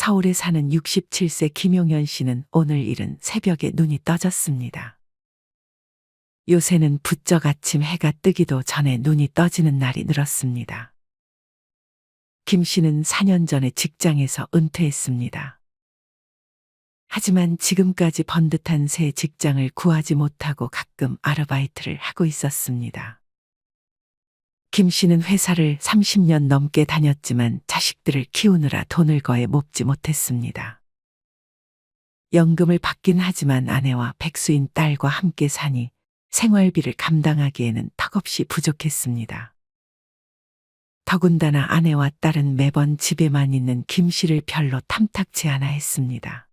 서울에 사는 67세 김용현 씨는 오늘 이른 새벽에 눈이 떠졌습니다. 요새는 부쩍 아침 해가 뜨기도 전에 눈이 떠지는 날이 늘었습니다. 김 씨는 4년 전에 직장에서 은퇴했습니다. 하지만 지금까지 번듯한 새 직장을 구하지 못하고 가끔 아르바이트를 하고 있었습니다. 김 씨는 회사를 30년 넘게 다녔지만 자식들을 키우느라 돈을 거의 모으지 못했습니다. 연금을 받긴 하지만 아내와 백수인 딸과 함께 사니 생활비를 감당하기에는 턱없이 부족했습니다. 더군다나 아내와 딸은 매번 집에만 있는 김 씨를 별로 탐탁치 않아 했습니다.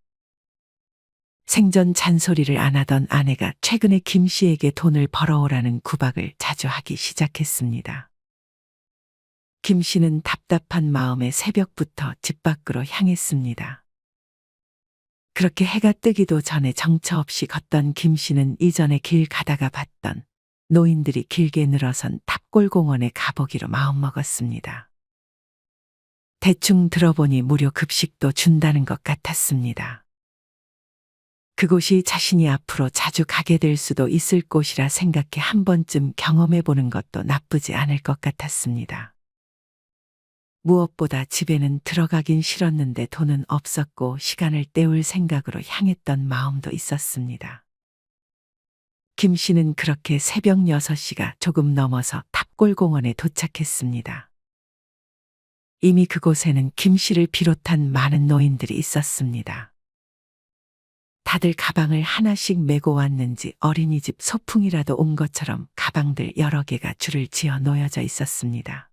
생전 잔소리를 안 하던 아내가 최근에 김 씨에게 돈을 벌어오라는 구박을 자주 하기 시작했습니다. 김 씨는 답답한 마음에 새벽부터 집 밖으로 향했습니다. 그렇게 해가 뜨기도 전에 정처 없이 걷던 김 씨는 이전에 길 가다가 봤던 노인들이 길게 늘어선 탑골공원에 가보기로 마음먹었습니다. 대충 들어보니 무료 급식도 준다는 것 같았습니다. 그곳이 자신이 앞으로 자주 가게 될 수도 있을 곳이라 생각해 한 번쯤 경험해 보는 것도 나쁘지 않을 것 같았습니다. 무엇보다 집에는 들어가긴 싫었는데 돈은 없었고 시간을 때울 생각으로 향했던 마음도 있었습니다. 김 씨는 그렇게 새벽 6시가 조금 넘어서 탑골공원에 도착했습니다. 이미 그곳에는 김 씨를 비롯한 많은 노인들이 있었습니다. 다들 가방을 하나씩 메고 왔는지 어린이집 소풍이라도 온 것처럼 가방들 여러 개가 줄을 지어 놓여져 있었습니다.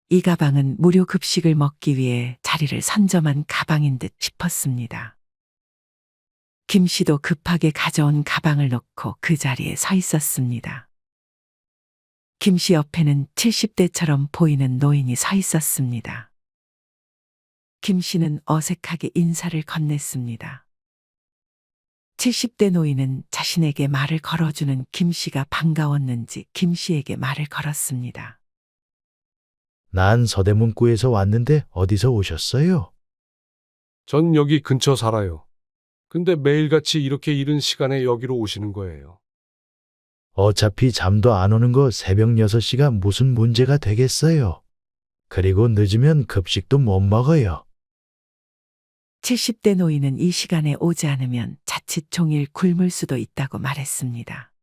이 가방은 무료 급식을 먹기 위해 자리를 선점한 가방인 듯 싶었습니다. 김 씨도 급하게 가져온 가방을 놓고 그 자리에 서 있었습니다. 김 씨 옆에는 70대처럼 보이는 노인이 서 있었습니다. 김 씨는 어색하게 인사를 건넸습니다. 70대 노인은 자신에게 말을 걸어주는 김 씨가 반가웠는지 김 씨에게 말을 걸었습니다. 난 서대문구에서 왔는데 어디서 오셨어요? 전 여기 근처 살아요. 근데 매일같이 이렇게 이른 시간에 여기로 오시는 거예요. 어차피 잠도 안 오는 거 새벽 6시가 무슨 문제가 되겠어요. 그리고 늦으면 급식도 못 먹어요. 70대 노인은 이 시간에 오지 않으면 자칫 종일 굶을 수도 있다고 말했습니다.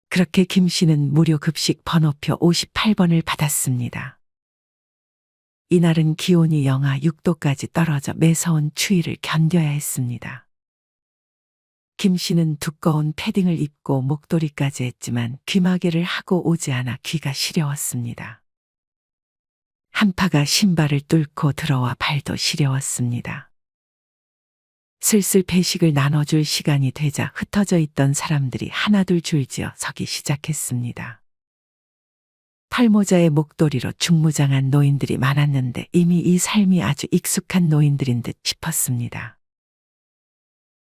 그렇게 김 씨는 무료 급식 번호표 58번을 받았습니다. 이날은 기온이 영하 6도까지 떨어져 매서운 추위를 견뎌야 했습니다. 김 씨는 두꺼운 패딩을 입고 목도리까지 했지만 귀마개를 하고 오지 않아 귀가 시려웠습니다. 한파가 신발을 뚫고 들어와 발도 시려웠습니다. 슬슬 배식을 나눠줄 시간이 되자 흩어져 있던 사람들이 하나둘 줄지어 서기 시작했습니다. 털모자에 목도리로 중무장한 노인들이 많았는데 이미 이 삶이 아주 익숙한 노인들인 듯 싶었습니다.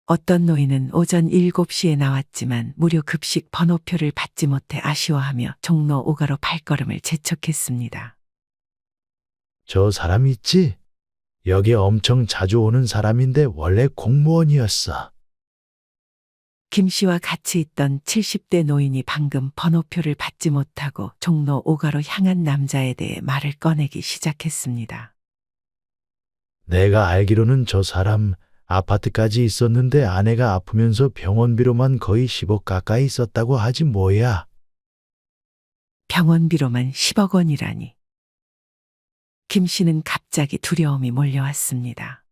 어떤 노인은 오전 7시에 나왔지만 무료 급식 번호표를 받지 못해 아쉬워하며 종로 5가로 발걸음을 재촉했습니다. 저 사람 있지? 여기 엄청 자주 오는 사람인데 원래 공무원이었어. 김 씨와 같이 있던 70대 노인이 방금 번호표를 받지 못하고 종로 5가로 향한 남자에 대해 말을 꺼내기 시작했습니다. 내가 알기로는 저 사람 아파트까지 있었는데 아내가 아프면서 병원비로만 거의 10억 가까이 썼다고 하지 뭐야. 병원비로만 10억 원이라니. 김 씨는 갑자기 두려움이 몰려왔습니다.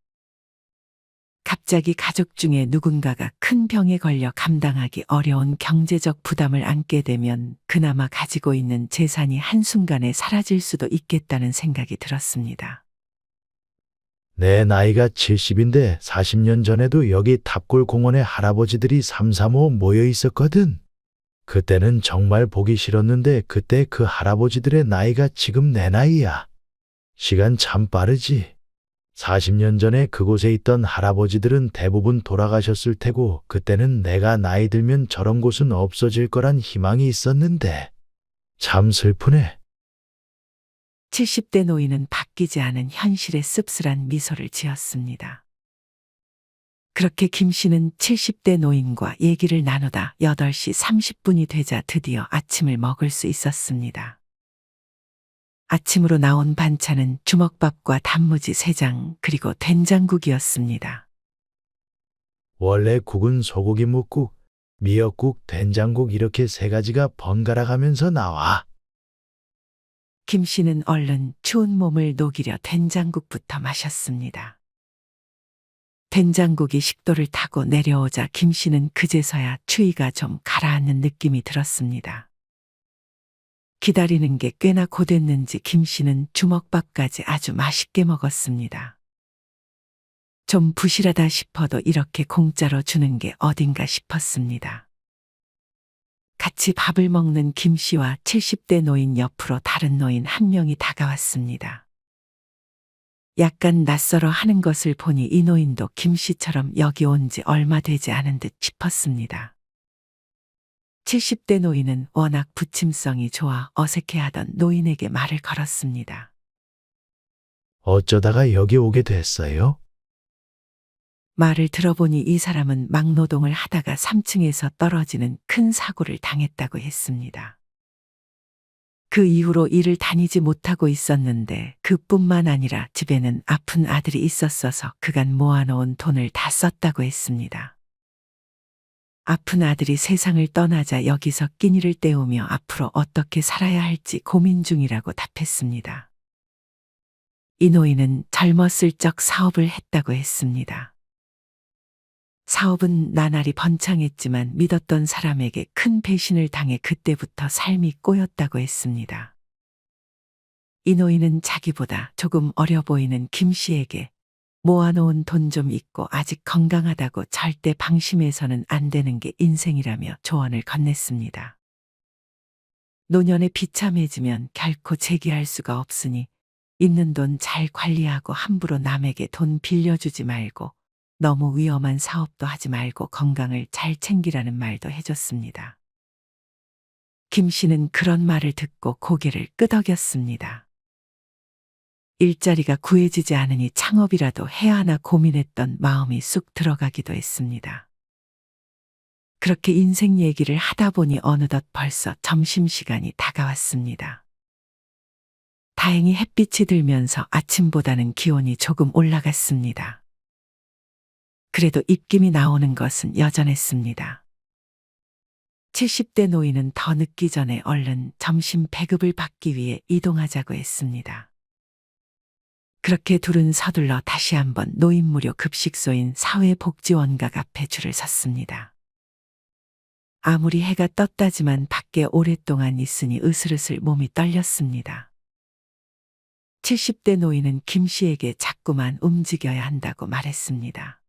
갑자기 가족 중에 누군가가 큰 병에 걸려 감당하기 어려운 경제적 부담을 안게 되면 그나마 가지고 있는 재산이 한순간에 사라질 수도 있겠다는 생각이 들었습니다. 내 나이가 70인데 40년 전에도 여기 탑골 공원에 할아버지들이 3, 4, 5 모여 있었거든. 그때는 정말 보기 싫었는데 그때 그 할아버지들의 나이가 지금 내 나이야. 시간 참 빠르지. 40년 전에 그곳에 있던 할아버지들은 대부분 돌아가셨을 테고 그때는 내가 나이 들면 저런 곳은 없어질 거란 희망이 있었는데 참 슬프네. 70대 노인은 바뀌지 않은 현실의 씁쓸한 미소를 지었습니다. 그렇게 김 씨는 70대 노인과 얘기를 나누다 8시 30분이 되자 드디어 아침을 먹을 수 있었습니다. 아침으로 나온 반찬은 주먹밥과 단무지 3장 그리고 된장국이었습니다. 원래 국은 소고기 묵국, 미역국, 된장국 이렇게 3가지가 번갈아 가면서 나와. 김 씨는 얼른 추운 몸을 녹이려 된장국부터 마셨습니다. 된장국이 식도를 타고 내려오자 김 씨는 그제서야 추위가 좀 가라앉는 느낌이 들었습니다. 기다리는 게 꽤나 고됐는지 김 씨는 주먹밥까지 아주 맛있게 먹었습니다. 좀 부실하다 싶어도 이렇게 공짜로 주는 게 어딘가 싶었습니다. 같이 밥을 먹는 김 씨와 70대 노인 옆으로 다른 노인 한 명이 다가왔습니다. 약간 낯설어 하는 것을 보니 이 노인도 김 씨처럼 여기 온 지 얼마 되지 않은 듯 싶었습니다. 70대 노인은 워낙 부침성이 좋아 어색해하던 노인에게 말을 걸었습니다. 어쩌다가 여기 오게 됐어요? 말을 들어보니 이 사람은 막노동을 하다가 3층에서 떨어지는 큰 사고를 당했다고 했습니다. 그 이후로 일을 다니지 못하고 있었는데 그뿐만 아니라 집에는 아픈 아들이 있었어서 그간 모아놓은 돈을 다 썼다고 했습니다. 아픈 아들이 세상을 떠나자 여기서 끼니를 때우며 앞으로 어떻게 살아야 할지 고민 중이라고 답했습니다. 이 노인은 젊었을 적 사업을 했다고 했습니다. 사업은 나날이 번창했지만 믿었던 사람에게 큰 배신을 당해 그때부터 삶이 꼬였다고 했습니다. 이 노인은 자기보다 조금 어려 보이는 김 씨에게 모아놓은 돈 좀 있고 아직 건강하다고 절대 방심해서는 안 되는 게 인생이라며 조언을 건넸습니다. 노년에 비참해지면 결코 재기할 수가 없으니 있는 돈 잘 관리하고 함부로 남에게 돈 빌려주지 말고 너무 위험한 사업도 하지 말고 건강을 잘 챙기라는 말도 해줬습니다. 김 씨는 그런 말을 듣고 고개를 끄덕였습니다. 일자리가 구해지지 않으니 창업이라도 해야 하나 고민했던 마음이 쑥 들어가기도 했습니다. 그렇게 인생 얘기를 하다 보니 어느덧 벌써 점심시간이 다가왔습니다. 다행히 햇빛이 들면서 아침보다는 기온이 조금 올라갔습니다. 그래도 입김이 나오는 것은 여전했습니다. 70대 노인은 더 늦기 전에 얼른 점심 배급을 받기 위해 이동하자고 했습니다. 그렇게 둘은 서둘러 다시 한번 노인 무료 급식소인 사회복지원각 앞에 줄을 섰습니다. 아무리 해가 떴다지만 밖에 오랫동안 있으니 으슬으슬 몸이 떨렸습니다. 70대 노인은 김 씨에게 자꾸만 움직여야 한다고 말했습니다.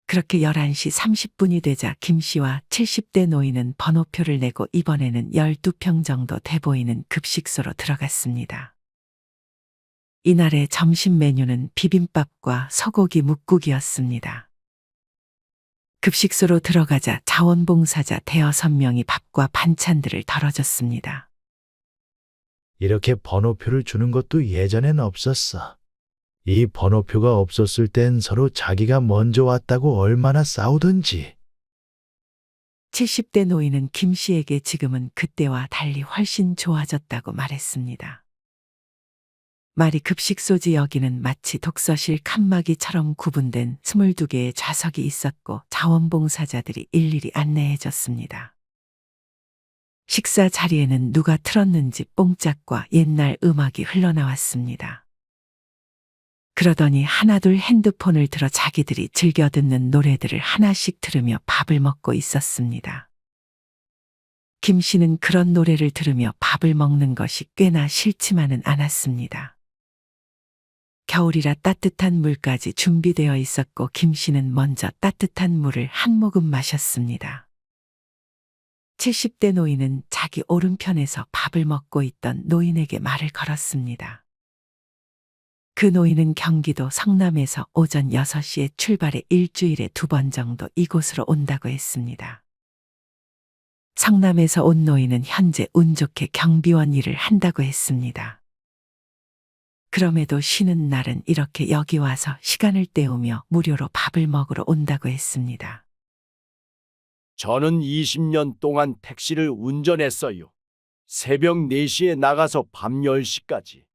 그렇게 11시 30분이 되자 김 씨와 70대 노인은 번호표를 내고 이번에는 12평 정도 돼 보이는 급식소로 들어갔습니다. 이날의 점심 메뉴는 비빔밥과 소고기 묵국이었습니다. 급식소로 들어가자 자원봉사자 5-6명이 밥과 반찬들을 덜어줬습니다. 이렇게 번호표를 주는 것도 예전엔 없었어. 이 번호표가 없었을 땐 서로 자기가 먼저 왔다고 얼마나 싸우던지. 70대 노인은 김 씨에게 지금은 그때와 달리 훨씬 좋아졌다고 말했습니다. 말이 급식소지 여기는 마치 독서실 칸막이처럼 구분된 22개의 좌석이 있었고 자원봉사자들이 일일이 안내해줬습니다. 식사 자리에는 누가 틀었는지 뽕짝과 옛날 음악이 흘러나왔습니다. 그러더니 하나둘 핸드폰을 들어 자기들이 즐겨 듣는 노래들을 하나씩 들으며 밥을 먹고 있었습니다. 김 씨는 그런 노래를 들으며 밥을 먹는 것이 꽤나 싫지만은 않았습니다. 겨울이라 따뜻한 물까지 준비되어 있었고 김 씨는 먼저 따뜻한 물을 한 모금 마셨습니다. 70대 노인은 자기 오른편에서 밥을 먹고 있던 노인에게 말을 걸었습니다. 그 노인은 경기도 성남에서 오전 6시에 출발해 일주일에 2번 정도 이곳으로 온다고 했습니다. 성남에서 온 노인은 현재 운 좋게 경비원 일을 한다고 했습니다. 그럼에도 쉬는 날은 이렇게 여기 와서 시간을 때우며 무료로 밥을 먹으러 온다고 했습니다. 저는 20년 동안 택시를 운전했어요. 새벽 4시에 나가서 밤 10시까지.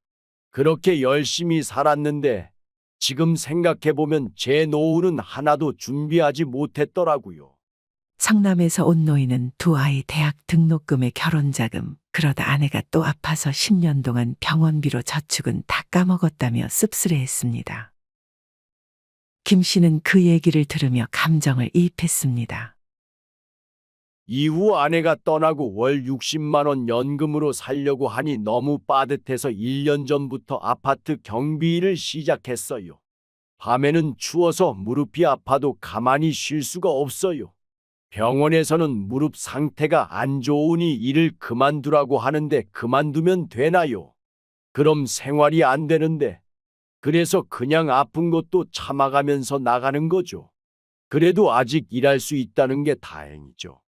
그렇게 열심히 살았는데 지금 생각해보면 제 노후는 하나도 준비하지 못했더라고요. 성남에서 온 노인은 두 아이 대학 등록금에 결혼자금, 그러다 아내가 또 아파서 10년 동안 병원비로 저축은 다 까먹었다며 씁쓸해했습니다. 김 씨는 그 얘기를 들으며 감정을 이입했습니다. 이후 아내가 떠나고 월 60만 원 연금으로 살려고 하니 너무 빠듯해서 1년 전부터 아파트 경비일을 시작했어요. 밤에는 추워서 무릎이 아파도 가만히 쉴 수가 없어요. 병원에서는 무릎 상태가 안 좋으니 일을 그만두라고 하는데 그만두면 되나요? 그럼 생활이 안 되는데. 그래서 그냥 아픈 것도 참아가면서 나가는 거죠. 그래도 아직 일할 수 있다는 게 다행이죠.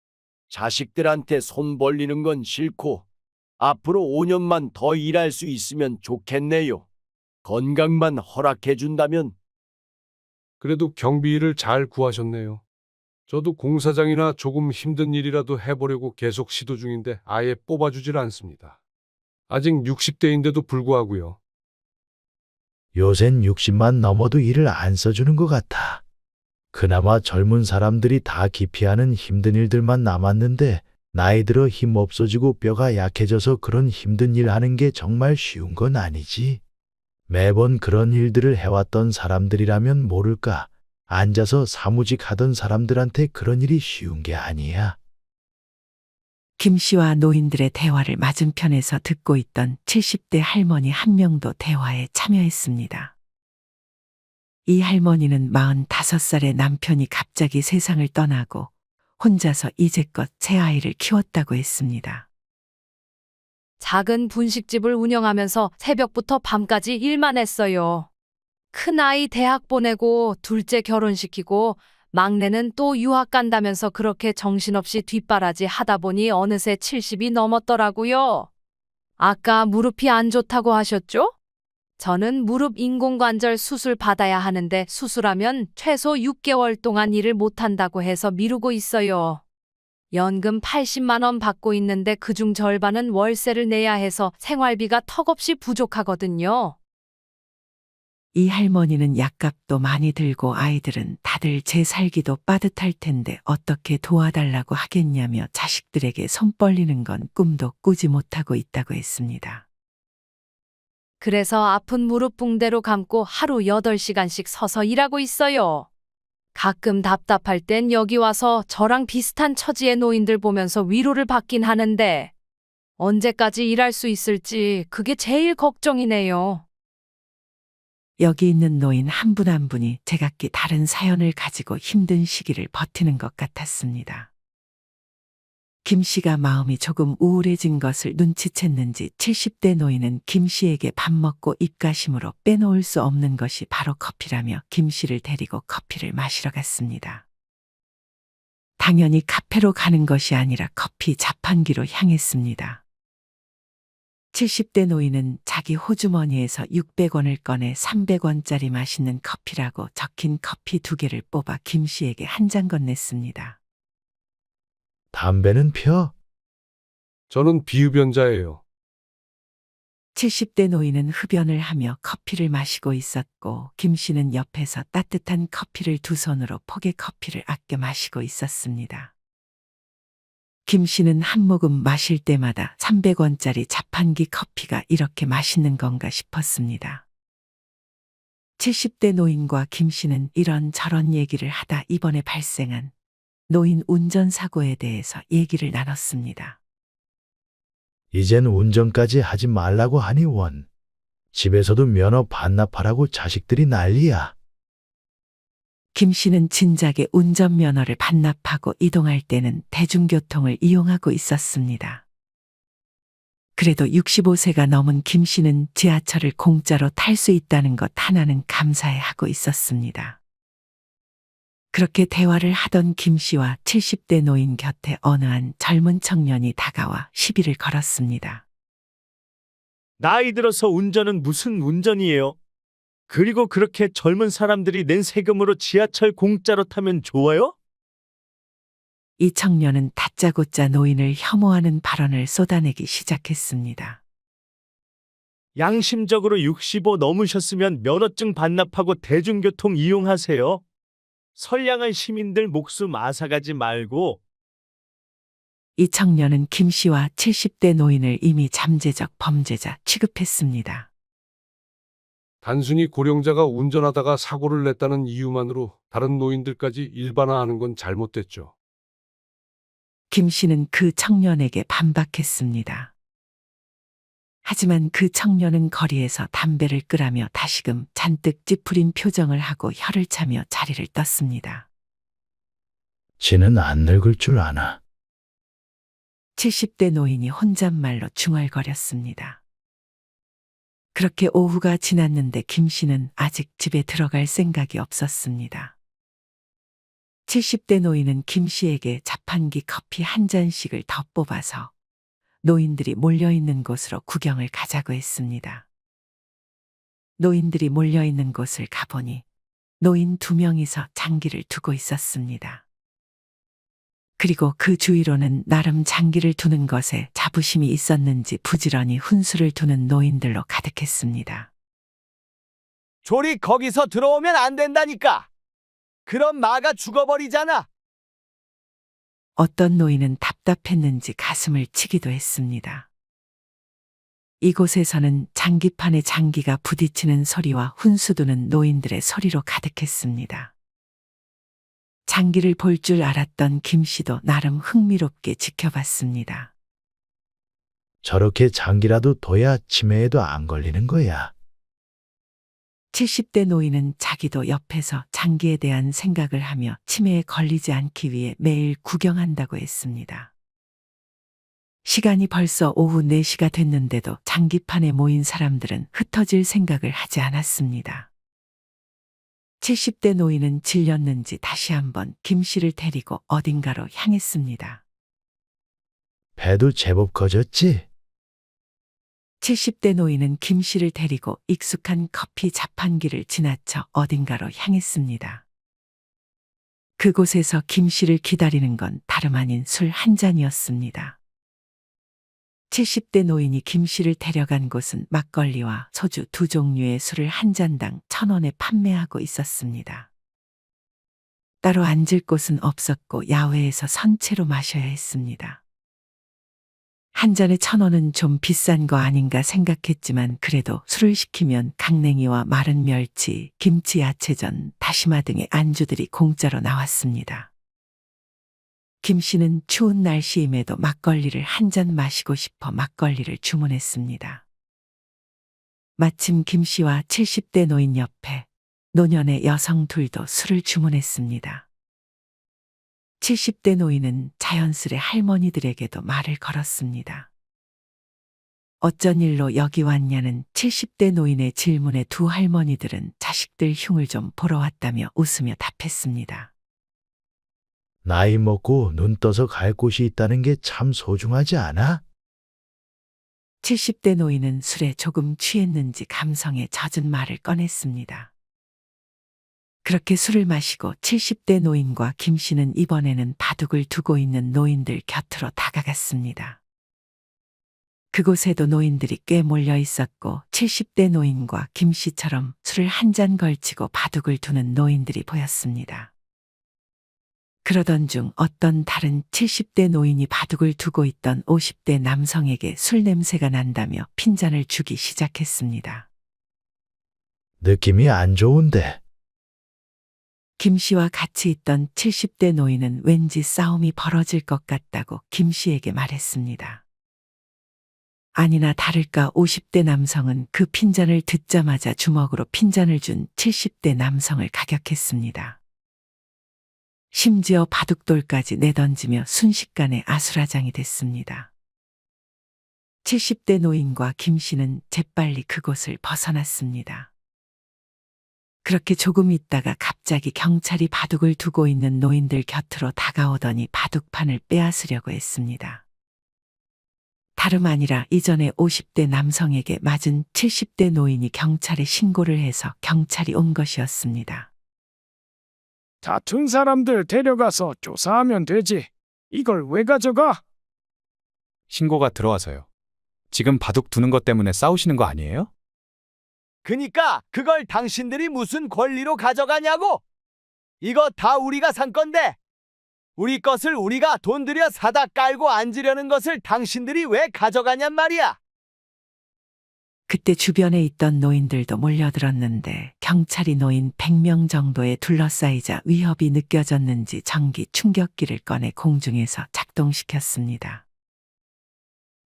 자식들한테 손 벌리는 건 싫고 앞으로 5년만 더 일할 수 있으면 좋겠네요. 건강만 허락해 준다면. 그래도 경비일을 잘 구하셨네요. 저도 공사장이나 조금 힘든 일이라도 해보려고 계속 시도 중인데 아예 뽑아주질 않습니다. 아직 60대인데도 불구하고요. 요샌 60만 넘어도 일을 안 써주는 것 같아. 그나마 젊은 사람들이 다 기피하는 힘든 일들만 남았는데 나이 들어 힘 없어지고 뼈가 약해져서 그런 힘든 일 하는 게 정말 쉬운 건 아니지. 매번 그런 일들을 해왔던 사람들이라면 모를까. 앉아서 사무직 하던 사람들한테 그런 일이 쉬운 게 아니야. 김 씨와 노인들의 대화를 맞은편에서 듣고 있던 70대 할머니 한 명도 대화에 참여했습니다. 이 할머니는 45살의 남편이 갑자기 세상을 떠나고 혼자서 이제껏 새 아이를 키웠다고 했습니다. 작은 분식집을 운영하면서 새벽부터 밤까지 일만 했어요. 큰아이 대학 보내고 둘째 결혼시키고 막내는 또 유학 간다면서 그렇게 정신없이 뒷바라지 하다 보니 어느새 70이 넘었더라고요. 아까 무릎이 안 좋다고 하셨죠? 저는 무릎 인공관절 수술 받아야 하는데 수술하면 최소 6개월 동안 일을 못한다고 해서 미루고 있어요. 연금 80만 원 받고 있는데 그중 절반은 월세를 내야 해서 생활비가 턱없이 부족하거든요. 이 할머니는 약값도 많이 들고 아이들은 다들 제 살기도 빠듯할 텐데 어떻게 도와달라고 하겠냐며 자식들에게 손 벌리는 건 꿈도 꾸지 못하고 있다고 했습니다. 그래서 아픈 무릎 붕대로 감고 하루 8시간씩 서서 일하고 있어요. 가끔 답답할 땐 여기 와서 저랑 비슷한 처지의 노인들 보면서 위로를 받긴 하는데 언제까지 일할 수 있을지 그게 제일 걱정이네요. 여기 있는 노인 한 분 한 분이 제각기 다른 사연을 가지고 힘든 시기를 버티는 것 같았습니다. 김 씨가 마음이 조금 우울해진 것을 눈치챘는지 70대 노인은 김 씨에게 밥 먹고 입가심으로 빼놓을 수 없는 것이 바로 커피라며 김 씨를 데리고 커피를 마시러 갔습니다. 당연히 카페로 가는 것이 아니라 커피 자판기로 향했습니다. 70대 노인은 자기 호주머니에서 600원을 꺼내 300원짜리 맛있는 커피라고 적힌 커피 2개를 뽑아 김 씨에게 한 잔 건넸습니다. 담배는 펴? 저는 비흡연자예요. 70대 노인은 흡연을 하며 커피를 마시고 있었고 김 씨는 옆에서 따뜻한 커피를 두 손으로 포개 커피를 아껴 마시고 있었습니다. 김 씨는 한 모금 마실 때마다 300원짜리 자판기 커피가 이렇게 맛있는 건가 싶었습니다. 70대 노인과 김 씨는 이런저런 얘기를 하다 이번에 발생한 노인 운전사고에 대해서 얘기를 나눴습니다. 이젠 운전까지 하지 말라고 하니 원. 집에서도 면허 반납하라고 자식들이 난리야. 김 씨는 진작에 운전면허를 반납하고 이동할 때는 대중교통을 이용하고 있었습니다. 그래도 65세가 넘은 김 씨는 지하철을 공짜로 탈 수 있다는 것 하나는 감사해하고 있었습니다. 그렇게 대화를 하던 김 씨와 70대 노인 곁에 어느 한 젊은 청년이 다가와 시비를 걸었습니다. 나이 들어서 운전은 무슨 운전이에요? 그리고 그렇게 젊은 사람들이 낸 세금으로 지하철 공짜로 타면 좋아요? 이 청년은 다짜고짜 노인을 혐오하는 발언을 쏟아내기 시작했습니다. 양심적으로 65 넘으셨으면 면허증 반납하고 대중교통 이용하세요. 선량한 시민들 목숨 앗아가지 말고. 이 청년은 김 씨와 70대 노인을 이미 잠재적 범죄자 취급했습니다. 단순히 고령자가 운전하다가 사고를 냈다는 이유만으로 다른 노인들까지 일반화하는 건 잘못됐죠. 김 씨는 그 청년에게 반박했습니다. 하지만 그 청년은 거리에서 담배를 끄라며 다시금 잔뜩 찌푸린 표정을 하고 혀를 차며 자리를 떴습니다. 지는 안 늙을 줄 아나. 70대 노인이 혼잣말로 중얼거렸습니다. 그렇게 오후가 지났는데 김 씨는 아직 집에 들어갈 생각이 없었습니다. 70대 노인은 김 씨에게 자판기 커피 한 잔씩을 더 뽑아서 노인들이 몰려있는 곳으로 구경을 가자고 했습니다. 노인들이 몰려있는 곳을 가보니 노인 2명이서 장기를 두고 있었습니다. 그리고 그 주위로는 나름 장기를 두는 것에 자부심이 있었는지 부지런히 훈수를 두는 노인들로 가득했습니다. 조리 거기서 들어오면 안 된다니까. 그럼 마가 죽어버리잖아. 어떤 노인은 답답했는지 가슴을 치기도 했습니다. 이곳에서는 장기판에 장기가 부딪히는 소리와 훈수두는 노인들의 소리로 가득했습니다. 장기를 볼 줄 알았던 김 씨도 나름 흥미롭게 지켜봤습니다. 저렇게 장기라도 둬야 치매에도 안 걸리는 거야. 70대 노인은 자기도 옆에서 장기에 대한 생각을 하며 치매에 걸리지 않기 위해 매일 구경한다고 했습니다. 시간이 벌써 오후 4시가 됐는데도 장기판에 모인 사람들은 흩어질 생각을 하지 않았습니다. 70대 노인은 질렸는지 다시 한번 김 씨를 데리고 어딘가로 향했습니다. 배도 제법 커졌지? 70대 노인은 김 씨를 데리고 익숙한 커피 자판기를 지나쳐 어딘가로 향했습니다. 그곳에서 김 씨를 기다리는 건 다름 아닌 술 한 잔이었습니다. 70대 노인이 김 씨를 데려간 곳은 막걸리와 소주 2종류의 술을 한 잔당 1,000원에 판매하고 있었습니다. 따로 앉을 곳은 없었고 야외에서 선체로 마셔야 했습니다. 한 잔에 1,000원은 좀 비싼 거 아닌가 생각했지만 그래도 술을 시키면 강냉이와 마른 멸치, 김치, 야채전, 다시마 등의 안주들이 공짜로 나왔습니다. 김 씨는 추운 날씨임에도 막걸리를 한 잔 마시고 싶어 막걸리를 주문했습니다. 마침 김 씨와 70대 노인 옆에 노년의 여성 둘도 술을 주문했습니다. 70대 노인은 자연스레 할머니들에게도 말을 걸었습니다. 어쩐 일로 여기 왔냐는 70대 노인의 질문에 두 할머니들은 자식들 흉을 좀 보러 왔다며 웃으며 답했습니다. 나이 먹고 눈 떠서 갈 곳이 있다는 게 참 소중하지 않아? 70대 노인은 술에 조금 취했는지 감성에 젖은 말을 꺼냈습니다. 그렇게 술을 마시고 70대 노인과 김 씨는 이번에는 바둑을 두고 있는 노인들 곁으로 다가갔습니다. 그곳에도 노인들이 꽤 몰려 있었고 70대 노인과 김 씨처럼 술을 한 잔 걸치고 바둑을 두는 노인들이 보였습니다. 그러던 중 어떤 다른 70대 노인이 바둑을 두고 있던 50대 남성에게 술 냄새가 난다며 핀잔을 주기 시작했습니다. 느낌이 안 좋은데. 김 씨와 같이 있던 70대 노인은 왠지 싸움이 벌어질 것 같다고 김 씨에게 말했습니다. 아니나 다를까 50대 남성은 그 핀잔을 듣자마자 주먹으로 핀잔을 준 70대 남성을 가격했습니다. 심지어 바둑돌까지 내던지며 순식간에 아수라장이 됐습니다. 70대 노인과 김 씨는 재빨리 그곳을 벗어났습니다. 그렇게 조금 있다가 갑자기 경찰이 바둑을 두고 있는 노인들 곁으로 다가오더니 바둑판을 빼앗으려고 했습니다. 다름 아니라 이전에 50대 남성에게 맞은 70대 노인이 경찰에 신고를 해서 경찰이 온 것이었습니다. 다툰 사람들 데려가서 조사하면 되지. 이걸 왜 가져가? 신고가 들어와서요. 지금 바둑 두는 것 때문에 싸우시는 거 아니에요? 그니까 그걸 당신들이 무슨 권리로 가져가냐고? 이거 다 우리가 산 건데. 우리 것을 우리가 돈 들여 사다 깔고 앉으려는 것을 당신들이 왜 가져가냔 말이야. 그때 주변에 있던 노인들도 몰려들었는데 경찰이 노인 100명 정도에 둘러싸이자 위협이 느껴졌는지 전기 충격기를 꺼내 공중에서 작동시켰습니다.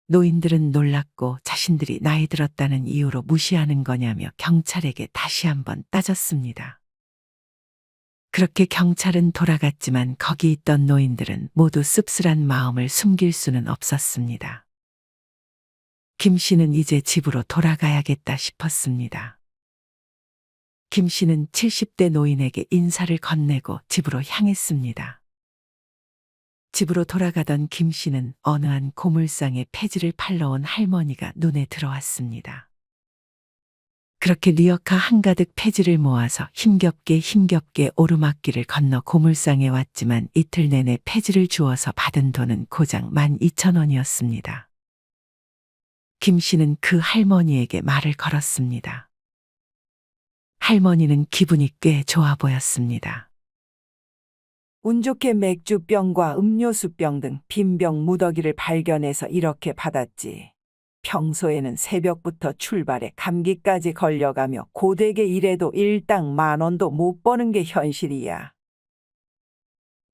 노인들은 놀랐고 자신들이 나이 들었다는 이유로 무시하는 거냐며 경찰에게 다시 한번 따졌습니다. 그렇게 경찰은 돌아갔지만 거기 있던 노인들은 모두 씁쓸한 마음을 숨길 수는 없었습니다. 김 씨는 이제 집으로 돌아가야겠다 싶었습니다. 김 씨는 70대 노인에게 인사를 건네고 집으로 향했습니다. 집으로 돌아가던 김 씨는 어느 한 고물상에 폐지를 팔러 온 할머니가 눈에 들어왔습니다. 그렇게 리어카 한가득 폐지를 모아서 힘겹게 오르막길을 건너 고물상에 왔지만 이틀 내내 폐지를 주워서 받은 돈은 고작 12,000원이었습니다. 김 씨는 그 할머니에게 말을 걸었습니다. 할머니는 기분이 꽤 좋아 보였습니다. 운 좋게 맥주병과 음료수병 등 빈병 무더기를 발견해서 이렇게 받았지. 평소에는 새벽부터 출발해 감기까지 걸려가며 고되게 일해도 일당 10,000원도 못 버는 게 현실이야.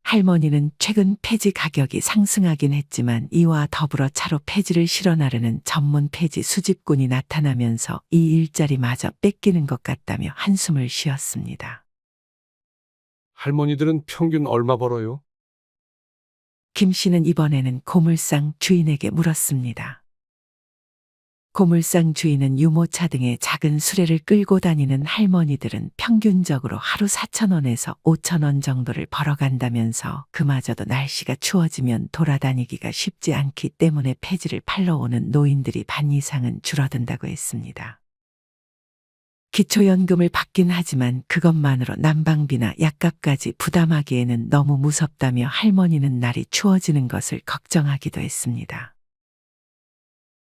할머니는 최근 폐지 가격이 상승하긴 했지만 이와 더불어 차로 폐지를 실어 나르는 전문 폐지 수집꾼이 나타나면서 이 일자리마저 뺏기는 것 같다며 한숨을 쉬었습니다. 할머니들은 평균 얼마 벌어요? 김 씨는 이번에는 고물상 주인에게 물었습니다. 고물상 주인은 유모차 등의 작은 수레를 끌고 다니는 할머니들은 평균적으로 하루 4,000원에서 5,000원 정도를 벌어간다면서 그마저도 날씨가 추워지면 돌아다니기가 쉽지 않기 때문에 폐지를 팔러 오는 노인들이 반 이상은 줄어든다고 했습니다. 기초연금을 받긴 하지만 그것만으로 난방비나 약값까지 부담하기에는 너무 무섭다며 할머니는 날이 추워지는 것을 걱정하기도 했습니다.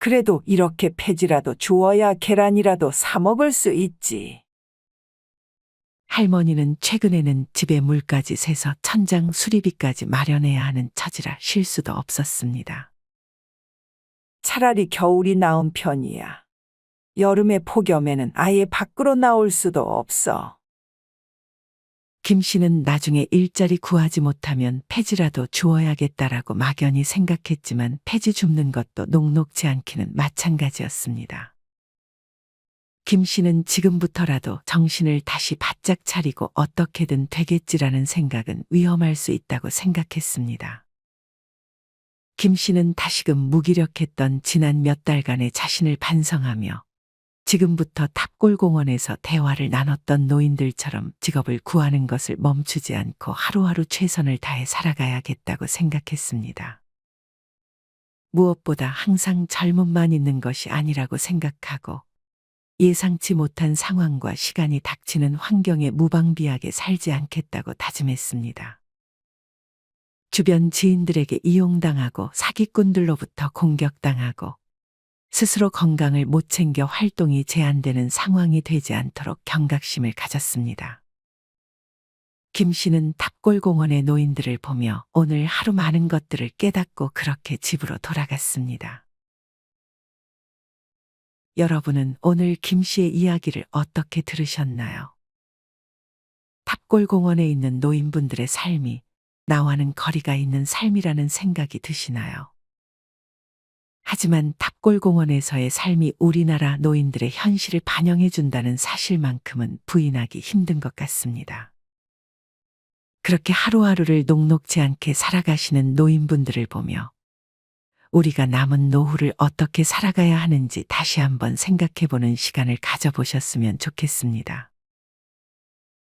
그래도 이렇게 폐지라도 주어야 계란이라도 사 먹을 수 있지. 할머니는 최근에는 집에 물까지 새서 천장 수리비까지 마련해야 하는 처지라 쉴 수도 없었습니다. 차라리 겨울이 나은 편이야. 여름의 폭염에는 아예 밖으로 나올 수도 없어. 김 씨는 나중에 일자리 구하지 못하면 폐지라도 주어야겠다라고 막연히 생각했지만 폐지 줍는 것도 녹록지 않기는 마찬가지였습니다. 김 씨는 지금부터라도 정신을 다시 바짝 차리고 어떻게든 되겠지라는 생각은 위험할 수 있다고 생각했습니다. 김 씨는 다시금 무기력했던 지난 몇 달간의 자신을 반성하며 지금부터 탑골공원에서 대화를 나눴던 노인들처럼 직업을 구하는 것을 멈추지 않고 하루하루 최선을 다해 살아가야겠다고 생각했습니다. 무엇보다 항상 젊음만 있는 것이 아니라고 생각하고 예상치 못한 상황과 시간이 닥치는 환경에 무방비하게 살지 않겠다고 다짐했습니다. 주변 지인들에게 이용당하고 사기꾼들로부터 공격당하고 스스로 건강을 못 챙겨 활동이 제한되는 상황이 되지 않도록 경각심을 가졌습니다. 김 씨는 탑골공원의 노인들을 보며 오늘 하루 많은 것들을 깨닫고 그렇게 집으로 돌아갔습니다. 여러분은 오늘 김 씨의 이야기를 어떻게 들으셨나요? 탑골공원에 있는 노인분들의 삶이 나와는 거리가 있는 삶이라는 생각이 드시나요? 하지만 탑골공원에서의 삶이 우리나라 노인들의 현실을 반영해 준다는 사실만큼은 부인하기 힘든 것 같습니다. 그렇게 하루하루를 녹록지 않게 살아가시는 노인분들을 보며 우리가 남은 노후를 어떻게 살아가야 하는지 다시 한번 생각해보는 시간을 가져보셨으면 좋겠습니다.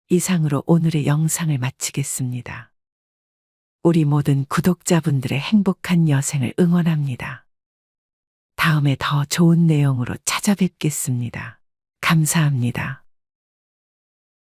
이상으로 오늘의 영상을 마치겠습니다. 우리 모든 구독자분들의 행복한 여생을 응원합니다. 다음에 더 좋은 내용으로 찾아뵙겠습니다. 감사합니다.